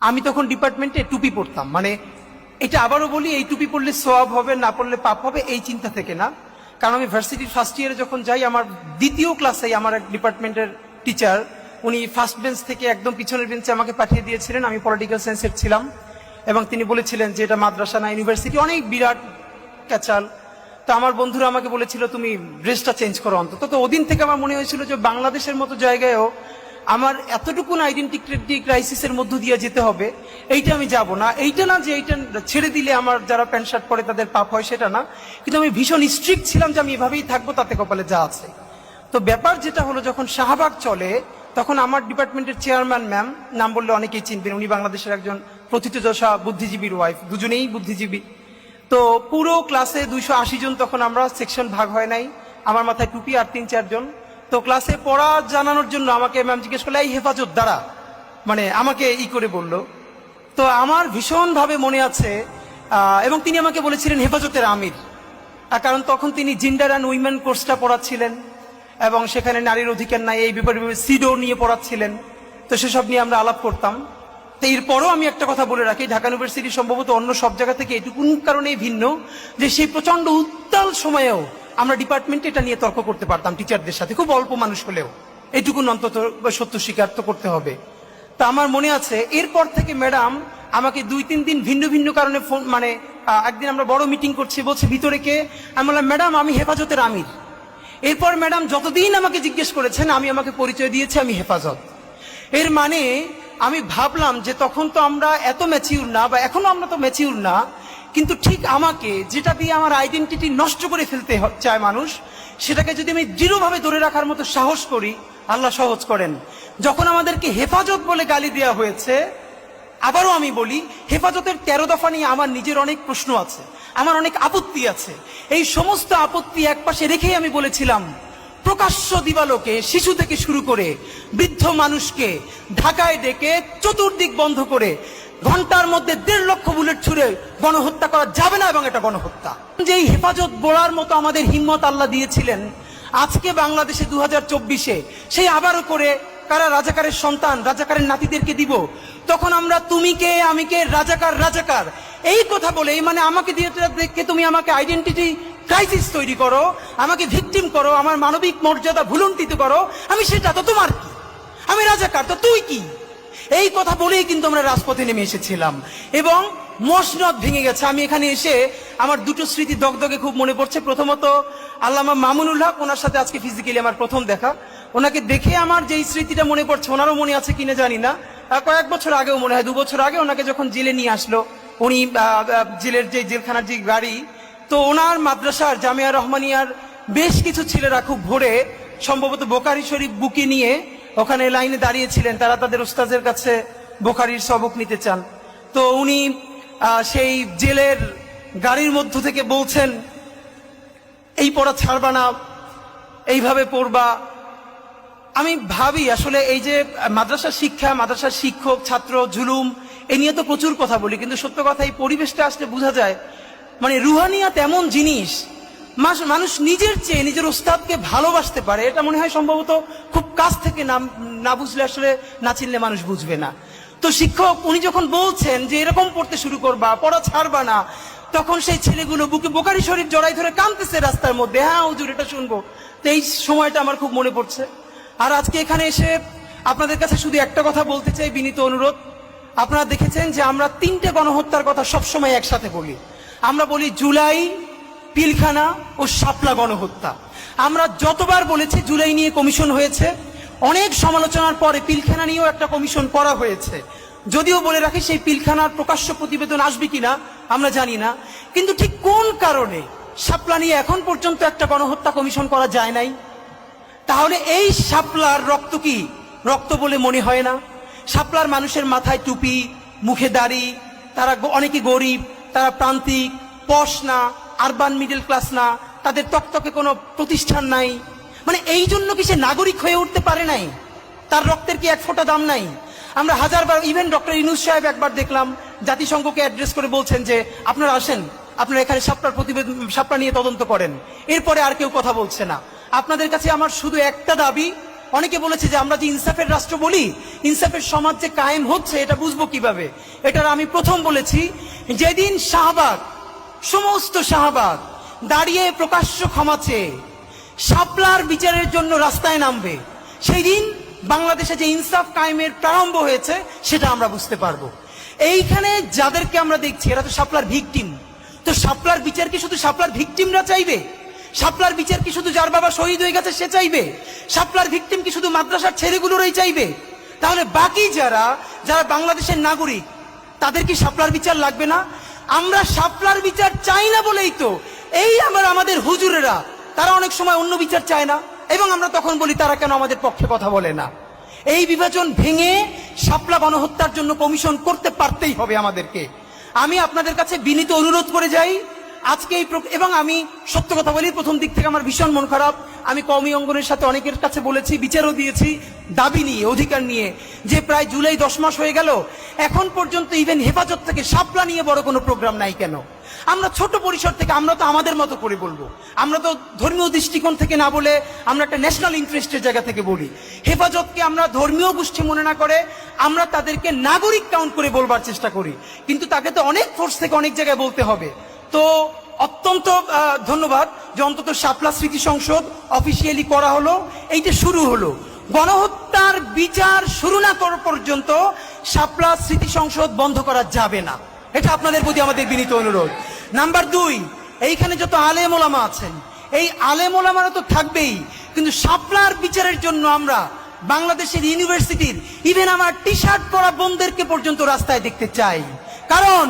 আমি তখন ডিপার্টমেন্টে টুপি পরতাম, মানে এটা আবারও বলি, এই টুপি পরলে সওয়াব হবে না পড়লে পাপ হবে এই চিন্তা থেকে না। কারণ আমি ভার্সিটির ফার্স্ট ইয়ারে যখন যাই, আমার দ্বিতীয় ক্লাসে আমার এক ডিপার্টমেন্টের টিচার, উনি ফার্স্ট বেঞ্চ থেকে একদম পিছনের বেঞ্চে আমাকে পাঠিয়ে দিয়েছিলেন। আমি পলিটিক্যাল সায়েন্সের ছিলাম এবং তিনি বলেছিলেন যে এটা মাদ্রাসা না ইউনিভার্সিটি, অনেক বিরাট ক্যাচাল। তো আমার বন্ধুরা আমাকে বলেছিল তুমি ড্রেসটা চেঞ্জ করো অন্তত। তো ওদিন থেকে আমার মনে হয়েছিল যে বাংলাদেশের মতো জায়গায়ও আমার এতটুকুন আইডেন্টিটি ক্রাইসিসের মধ্য দিয়ে যেতে হবে, এইটা আমি যাব না। এইটা না যে এইটা ছেড়ে দিলে আমার যারা প্যান্ট শার্ট পরে তাদের পাপ হয়, সেটা না, কিন্তু আমি ভীষণ স্ট্রিক্ট ছিলাম যে আমি এভাবেই থাকবো, তাতে কপালে যা আছে। তো ব্যাপার যেটা হলো, যখন শাহবাগ চলে তখন আমার ডিপার্টমেন্টের চেয়ারম্যান ম্যাম, নাম বললে অনেকেই চিনবেন, উনি বাংলাদেশের একজন প্রথিতযশা বুদ্ধিজীবীর ওয়াইফ, দুজনেই বুদ্ধিজীবী। তো পুরো ক্লাসে 280 জন, তখন আমরা সেকশন ভাগ হয় নাই, আমার মাথায় টুপি আর 3-4 জন। তো ক্লাসে পড়া জানানোর জন্য আমাকে ম্যাম জিজ্ঞেস করলো এই হেফাজত দ্বারা, মানে আমাকে করে বলল। তো আমার ভীষণভাবে মনে আছে, এবং তিনি আমাকে বলেছিলেন হেফাজতের আমির, কারণ তখন তিনি জেন্ডার অ্যান্ড উইমেন কোর্সটা পড়াচ্ছিলেন এবং সেখানে নারীর অধিকার নাই এই ব্যাপারে সিডো নিয়ে পড়াচ্ছিলেন। তো সেসব নিয়ে আমরা আলাপ করতাম। তো এরপরও আমি একটা কথা বলে রাখি, ঢাকা ইউনিভার্সিটি সম্ভবত অন্য সব জায়গা থেকে এটুকুন কারণেই ভিন্ন যে সেই প্রচন্ড উত্তাল সময়েও আমরা ডিপার্টমেন্টে এটা নিয়ে তর্ক করতে পারতাম টিচারদের সাথে, খুব অল্প মানুষ হলেও। এইটুকুন অন্তত সত্য স্বীকার তো করতে হবে। তা আমার মনে আছে এরপর থেকে ম্যাডাম আমাকে 2-3 দিন ভিন্ন ভিন্ন কারণে ফোন, মানে একদিন আমরা বড় মিটিং করছি, বলছে ভিতরে কে, আমি বললাম ম্যাডাম আমি হেফাজতের আমির। এরপর ম্যাডাম যতদিন আমাকে জিজ্ঞেস করেছেন আমি আমাকে পরিচয় দিয়েছি আমি হেফাজত। এর মানে আমি ভাবলাম যে তখন তো আমরা এত ম্যাচিউর না, বা এখনো আমরা তো ম্যাচিউর না, কিন্তু ঠিক আমাকে যেটা দিয়ে আমার আইডেন্টিটি নষ্ট করে ফেলতে চায় মানুষ, সেটাকে যদি আমি দৃঢ়ভাবে ধরে রাখার মতো সাহস করি, আল্লাহ সহজ করেন। যখন আমাদেরকে হেফাজত বলে গালি দেওয়া হয়েছে, আবারও আমি বলি, হেফাজতের 13 দফা নিয়ে আমার নিজের অনেক প্রশ্ন আছে, আমার অনেক আপত্তি আছে। এই সমস্ত আপত্তি একপাশে রেখেই আমি বলেছিলাম, প্রকাশ্য দিবালোকে শিশু থেকে শুরু করে বৃদ্ধ মানুষকে ঢাকায় ডেকে চতুর্দিক বন্ধ করে ঘন্টার মধ্যে 1.5 লক্ষ বুলেট ছুড়ে গণহত্যা করা যাবে না, এবং এটা গণহত্যা। যে এই হেফাজত বলার মতো আমাদের হিম্মত আল্লাহ দিয়েছিলেন, আজকে বাংলাদেশে 2024-এ সেই আবারও করে কারা রাজাকারের সন্তান, রাজাকারের নাতিদেরকে দিব, তখন আমরা তুমি কে আমি কে, রাজাকার রাজাকার এই কথা বলে, মানে আমাকে দিয়ে দেখে তুমি আমাকে আইডেন্টিটি ক্রাইসিস তৈরি করো, আমাকে ভিকটিম করো, আমার মানবিক মর্যাদা ভুলুণ্ঠিত করো, আমি সেটা তো তোমার কি, আমি রাজাকার তো তুই কি, এই কথা বলেই কিন্তু আমরা রাজপথে নেমে এসেছিলাম এবং মসনদ ভেঙে গেছে। আমি এখানে এসে আমার দুটো স্মৃতি দগদগে খুব মনে পড়ছে। প্রথমত আল্লামা মামুনুল হক, ওনার সাথে আজকে ফিজিক্যালি আমার প্রথম দেখা। ওনাকে দেখে আমার যেই স্মৃতিটা মনে পড়ছে, ওনারও মনে আছে কিনা জানি না, কয়েক বছর আগেও মনে হয় 2 বছর আগে ওনাকে যখন জেলে নিয়ে আসলো, উনি জেলের যে জেলখানার যে গাড়ি, তো ওনার মাদ্রাসার জামিয়া রহমানিয়ার বেশ কিছু ছেলেরা খুব ভোরে সম্ভবত বোখারি শরীফ বুকে নিয়ে ওখানে লাইনে দাঁড়িয়েছিলেন, তারা তাদের উস্তাদের কাছে বোখারির সবক নিতে চান। তো উনি সেই জেলের গাড়ির মধ্য থেকে বলছেন এই পড়া ছাড়বা না, এইভাবে পড়বা। আমি ভাবি আসলে এই যে মাদ্রাসার শিক্ষা, মাদ্রাসার শিক্ষক ছাত্র জুলুম, এ নিয়ে তো প্রচুর কথা বলি, কিন্তু সত্য কথা এই পরিবেশটা আসলে বোঝা যায়, মানে রুহানিয়াত এমন জিনিস, মানুষ নিজের চেয়ে নিজের উস্তাদকে ভালোবাসতে পারে, এটা মনে হয় সম্ভবত খুব কাছ থেকে না বুঝলে, আসলে না চিনলে মানুষ বুঝবে না। তো শিক্ষক উনি যখন বলছেন যে এরকম পড়তে শুরু করবা, পড়া ছাড়বা না, তখন সেই ছেলেগুলো বুকে বোখারি শরীফ জড়াই ধরে কাঁদতেছে রাস্তার মধ্যে, হ্যাঁ হুজুর এটা শুনবো। তো এই সময়টা আমার খুব মনে পড়ছে। আর আজকে এখানে এসে আপনাদের কাছে শুধু একটা কথা বলতে চাই, বিনীত অনুরোধ। আপনারা দেখেছেন যে আমরা 3টে গণহত্যার কথা সবসময় একসাথে বলি। আমরা বলি জুলাই, পিলখানা ও শাপলা গণহত্যা। আমরা যতবার বলেছি জুলাই নিয়ে কমিশন হয়েছে, অনেক সমালোচনার পরে পিলখানা নিয়েও একটা কমিশন করা হয়েছে। যদিও বলে রাখি সেই পিলখানার প্রকাশ্য প্রতিবেদন আসবে কিনা আমরা জানি না, কিন্তু ঠিক কোন কারণে শাপলা নিয়ে এখন পর্যন্ত একটা গণহত্যা কমিশন করা যায় নাই? তাহলে এই শাপলার রক্ত কি রক্ত বলে মনে হয় না? শাপলার মানুষের মাথায় টুপি, মুখে দাড়ি, তারা অনেকে গরিব, তারা প্রান্তিক, পশ না, আরবান মিডল ক্লাস না, তাদের তকতকে কোনো প্রতিষ্ঠান নাই, মানে এই জন্য কি সে নাগরিক হয়ে উঠতে পারে নাই? তার রক্তের কি এক ফোঁটা দাম নাই? আমরা হাজারবার, ইভেন ডক্টর ইউনূস সাহেব একবার দেখলাম জাতিসংঘকে অ্যাড্রেস করে বলছেন যে আপনারা আসেন, আপনারা এখানে শাপলার প্রতিবেদন, শাপলা নিয়ে তদন্ত করেন। এরপরে আর কেউ কথা বলছে না। আপনাদের কাছে আমার শুধু একটা দাবি, অনেকে বলেছে যে আমরা যে ইনসাফের রাষ্ট্র বলি, ইনসাফের সমাজ যে কায়েম হচ্ছে এটা বুঝবো কিভাবে? এটার আমি প্রথম বলেছি, যেদিন শাহবাগ, সমস্ত শাহবাগ দাঁড়িয়ে প্রকাশ্য ক্ষমা চেয়ে শাপলার বিচারের জন্য রাস্তায় নামবে, সেই দিন বাংলাদেশে যে ইনসাফ কায়েমের প্রারম্ভ হয়েছে সেটা আমরা বুঝতে পারবো। এইখানে যাদেরকে আমরা দেখছি এরা তো শাপলার ভিকটিম। তো শাপলার বিচার কি শুধু শাপলার ভিকটিমরা চাইবে? শাপলার বিচার কি শুধু যার বাবা শহীদ হয়ে গেছে সে চাইবে? শাপলার ভিকটিম কি শুধু মাদ্রাসার ছেলেগুলোরই চাইবে? তাহলে বাকি যারা যারা বাংলাদেশের নাগরিক তাদের কি শাপলার বিচার লাগবে না? আমরা শাপলার বিচার চাই না বলেই তো এই আমাদের হুজুরেরা তারা অনেক সময় অন্য বিচার চায় না, এবং আমরা তখন বলি তারা কেন আমাদের পক্ষে কথা বলে না। এই বিভাজন ভেঙে শাপলা গণহত্যার জন্য কমিশন করতে পারতেই হবে আমাদেরকে। আমি আপনাদের কাছে বিনীত অনুরোধ করে যাই আজকে এবং আমি সত্য কথা বলি, প্রথম দিক থেকে আমার ভীষণ মন খারাপ। আমি কওমি অঙ্গনের সাথে অনেকের কাছে বলেছি, বিচারও দিয়েছি দাবি নিয়ে, অধিকার নিয়ে, যে প্রায় জুলাই 10 মাস হয়ে গেল এখন পর্যন্ত ইভেন হেফাজত থেকে শাপলা নিয়ে বড় কোনো প্রোগ্রাম নাই কেন? আমরা ছোট পরিসর থেকে, আমরা তো আমাদের মতো করে বলবো, আমরা তো ধর্মীয় দৃষ্টিকোণ থেকে না বলে আমরা একটা ন্যাশনাল ইন্টারেস্টের জায়গা থেকে বলি। হেফাজতকে আমরা ধর্মীয় গোষ্ঠী মনে না করে আমরা তাদেরকে নাগরিক কাউন্ট করে বলবার চেষ্টা করি, কিন্তু তাকে তো অনেক ফোর্স থেকে অনেক জায়গায় বলতে হবে। তো অত্যন্ত ধন্যবাদ যে অন্তত শাপলা স্মৃতি সংসদ অফিসিয়ালি করা হলো, এইটা শুরু হলো। গণহত্যার বিচার শুরু না করা পর্যন্ত শাপলা স্মৃতি সংসদ বন্ধ করা যাবে না, এটা আপনাদের প্রতি আমাদের বিনীত অনুরোধ। নাম্বার 2, এইখানে যত আলেম ওলামা আছেন, এই আলেম ওলামারা তো থাকবেই, কিন্তু শাপলার বিচারের জন্য আমরা বাংলাদেশের ইউনিভার্সিটির ইভেন আমার টি শার্ট পরা বোনদেরকে পর্যন্ত রাস্তায় দেখতে চাই। কারণ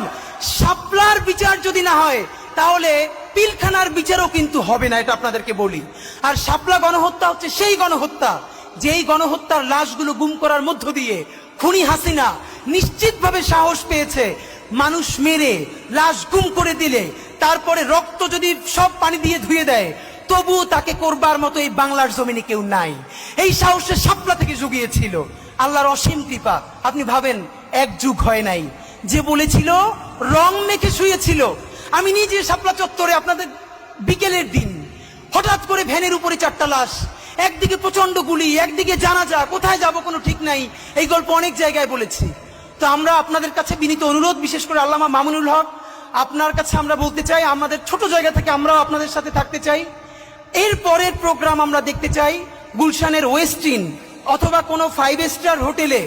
শাপলার বিচার যদি না হয় তাহলে পিলখানার বিচারও কিন্তু হবে না, এটা আপনাদেরকে বলি। আর শাপলা গণহত্যা হচ্ছে সেই গণহত্যা যেই গণহত্যার লাশগুলো গুম করার মধ্য দিয়ে খুনি হাসিনা নিশ্চিতভাবে সাহস পেয়েছে মানুষ মেরে লাশ গুম করে দিলে তারপরে রক্ত যদি সব পানি দিয়ে ধুয়ে দেয় তবুও তাকে করবার মতো এই বাংলার জমিনে কেউ নাই। এই সাহসে শাপলা থেকে জুগিয়েছিল আল্লাহর অসীম কৃপা। আপনি ভাবেন 1 যুগ হয় নাই, যে বলেছিল রং মেখে শুয়েছিল। আমি নিজে শাপলা চত্বরে আপনাদের বিকেলের দিন হঠাৎ করে ভ্যানের উপরে 4টা লাশ, একদিকে প্রচন্ড গুলি, একদিকে জানাজা, কোথায় যাব কোনো ঠিক নাই, এই গল্প অনেক জায়গায় বলেছি। তো আমরা আপনাদের কাছে বিনীত অনুরোধ, বিশেষ করে আল্লামা মামুনুল হক, আপনার কাছে আমরা বলতে চাই, আমাদের ছোট জায়গা থেকে আমরাও আপনাদের সাথে থাকতে চাই। এর পরের প্রোগ্রাম আমরা দেখতে চাই গুলশানের ওয়েস্টিন অথবা কোনো 5 স্টার হোটেলে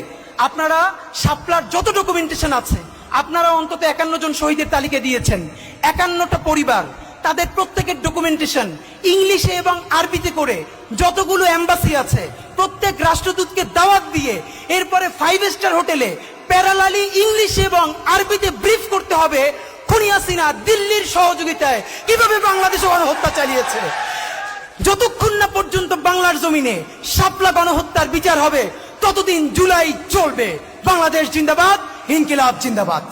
আপনারা শাপলার যত ডকুমেন্টেশন আছে, আপনারা অন্তত 51 জন শহীদের তালিকা দিয়েছেন, 51টা পরিবার, তাদের প্রত্যেকের ডকুমেন্টেশন ইংলিশে এবং আরবিতে করে যতগুলো এম্বাসি আছে প্রত্যেক রাষ্ট্রদূতকে দাওয়াত দিয়ে এরপরে 5 স্টার হোটেলে প্যারালালি ইংলিশে এবং আরবিতে ব্রিফ করতে হবে খুনি হাসিনা দিল্লির সহযোগিতায় কিভাবে বাংলাদেশে গণহত্যা চালিয়েছে। যতক্ষণ না পর্যন্ত বাংলার জমিনে শাপলা গণহত্যার বিচার হবে ততদিন জুলাই চলবে। বাংলাদেশ জিন্দাবাদ, ইনকিলাব জিন্দাবাদ।